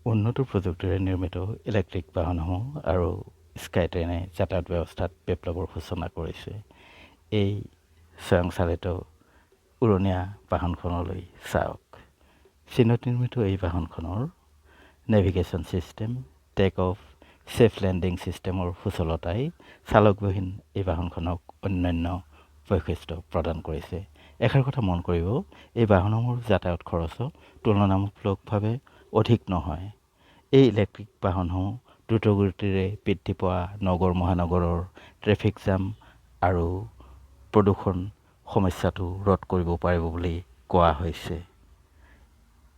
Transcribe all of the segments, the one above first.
উন্নত প্ৰযুক্তিৰে নিৰ্মিত ইলেক্ট্ৰিক বাহনসমূহ আৰু স্কাই ট্ৰেইনে যাতায়াত ব্যৱস্থাত বিপ্লৱৰ সূচনা কৰিছে। এই স্বয়ংচালিত উৰণীয়া বাহনখনলৈ চাওক। চীনত নিৰ্মিত এই বাহনখনৰ navigation system, take off, safe landing ছিষ্টেমৰ সুচলতাই চালকবিহীন এই বাহনখনক অন্যান্য বৈশিষ্ট্য প্ৰদান কৰিছে। এষাৰ কথা মন কৰিব, এই বাহনসমূহৰ যাতায়াত খৰচো তুলনামূলকভাৱে অধিক নহয়। এই ইলেক্ট্ৰিক বাহনসমূহ দ্ৰুতগতিৰে বৃদ্ধি পোৱা নগৰ মহানগৰৰ ট্ৰেফিক জাম আৰু প্ৰদূষণ সমস্যাটো ৰোধ কৰিব পাৰিব বুলি কোৱা হৈছে।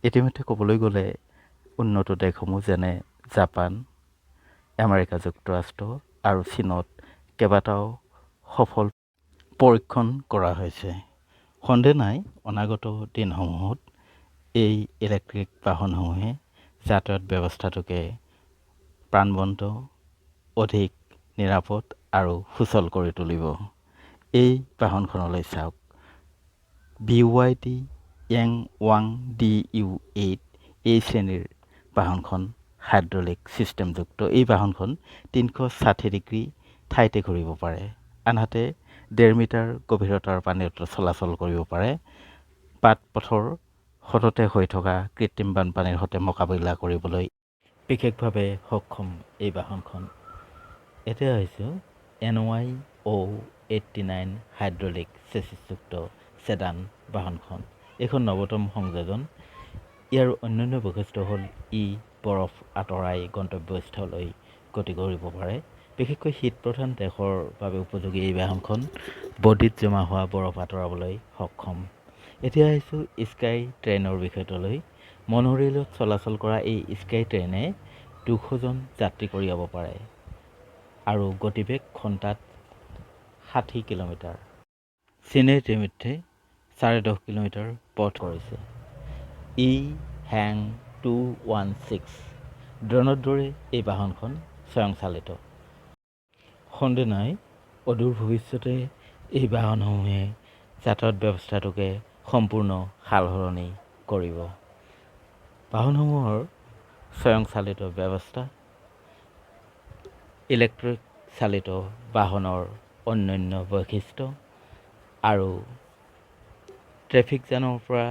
ইতিমধ্যে ক'বলৈ গ'লে উন্নত দেশসমূহ যেনে জাপান, আমেৰিকা যুক্তৰাষ্ট্ৰ আৰু চীনত কেইবাটাও সফল পৰীক্ষণ কৰা হৈছে। সন্দেহ নাই, অনাগত দিনসমূহত এই ইলেক্ট্ৰিক বাহনসমূহে যাতায়াত ব্যৱস্থাটোকে প্ৰাণৱন্ত, অধিক নিৰাপদ আৰু সুচল কৰি তুলিব। এই বাহনখনলৈ চাওক। BYD য়াংৱাং DU8 এই শ্ৰেণীৰ বাহনখন হাইড্ৰলিক ছিষ্টেমযুক্ত। এই বাহনখন 360 ডিগ্ৰী ঠাইতে ঘূৰিব পাৰে, আনহাতে 1.5 মিটাৰ গভীৰতাৰ পানীত চলাচল কৰিব পাৰে। বাট-পথৰ সততে হৈ থকা কৃত্ৰিম বানপানীৰ সৈতে মোকাবিলা কৰিবলৈ বিশেষভাৱে সক্ষম এই বাহনখন। এতিয়া আহিছোঁ NYO89 হাইড্ৰলিক চেচিছযুক্ত ছেডান বাহনখন। এইখন নৱতম সংযোজন। ইয়াৰ অন্যান্য বৈশিষ্ট্য হ'ল বৰফ আঁতৰাই গন্তব্যস্থললৈ গতি কৰিব পাৰে। বিশেষকৈ শীতপ্ৰধান দেশৰ বাবে উপযোগী এই বাহনখন বডিত জমা হোৱা বৰফ আঁতৰাবলৈ সক্ষম। এতিয়া আহিছোঁ স্কাই ট্ৰেইনৰ বিষয়টোলৈ। মনোৰেলত চলাচল কৰা এই স্কাই ট্ৰেইনে 200 জন যাত্ৰী কঢ়িয়াব পাৰে আৰু গতিবেগ ঘণ্টাত 60 কিলোমিটাৰ। চীনে ইতিমধ্যে 10.5 কিলোমিটাৰ পথ কৰিছে। হাং 216 ড্ৰোনৰ দৰে এই বাহনখন স্বয়ংচালিত। সন্দেহ নাই, অদূৰ ভৱিষ্যতে এই বাহনসমূহে যাতায়াত ব্যৱস্থাটোকে সম্পূৰ্ণ সালসলনি কৰিব। বাহনসমূহৰ স্বয়ংচালিত ব্যৱস্থা, ইলেক্ট্ৰিক চালিত বাহনৰ অন্যান্য বৈশিষ্ট্য আৰু ট্ৰেফিক জামৰ পৰা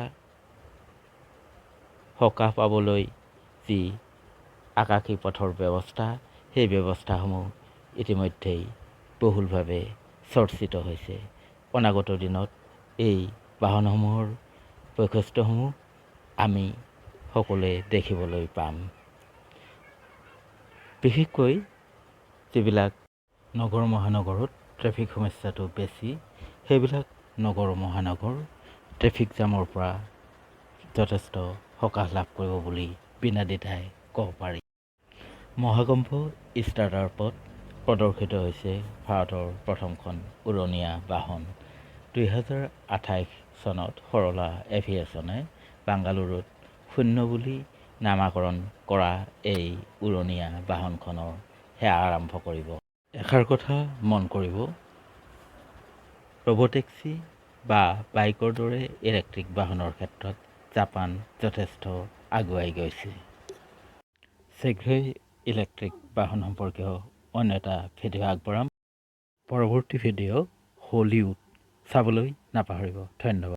সকাহ পাবলৈ যি আকাশী পথৰ ব্যৱস্থা, সেই ব্যৱস্থাসমূহ ইতিমধ্যেই বহুলভাৱে চৰ্চিত হৈছে। অনাগত দিনত এই বাহনসমূহৰ বৈশিষ্ট্যসমূহ আমি সকলোৱে দেখিবলৈ পাম। বিশেষকৈ যিবিলাক নগৰ মহানগৰত ট্ৰেফিক সমস্যাটো বেছি, সেইবিলাক নগৰ মহানগৰ ট্ৰেফিক জামৰ পৰা যথেষ্ট সকাহ লাভ কৰিব বুলি বিনা দ্বিধাই ক'ব পাৰি। মহাকম্প ষ্টাৰ্টাৰপত প্ৰদৰ্শিত হৈছে ভাৰতৰ প্ৰথমখন উৰণীয়া বাহন। 2028 চনত সৰলা এভিয়েশ্যনে বাংগালুৰুত 0 বুলি নামাকৰণ কৰা এই উৰণীয়া বাহনখনৰ সেৱা আৰম্ভ কৰিব। এষাৰ কথা মন কৰিব, ৰবটেক্সি বা বাইকৰ দৰে ইলেক্ট্ৰিক বাহনৰ ক্ষেত্ৰত জাপান যথেষ্ট আগুৱাই গৈছে। শীঘ্ৰেই ইলেক্ট্ৰিক বাহন সম্পৰ্কীয় অন্য এটা ভিডিঅ' আগবঢ়াম। পৰৱৰ্তী ভিডিঅ' হলিউড চাবলৈ নাপাহৰিব। ধন্যবাদ।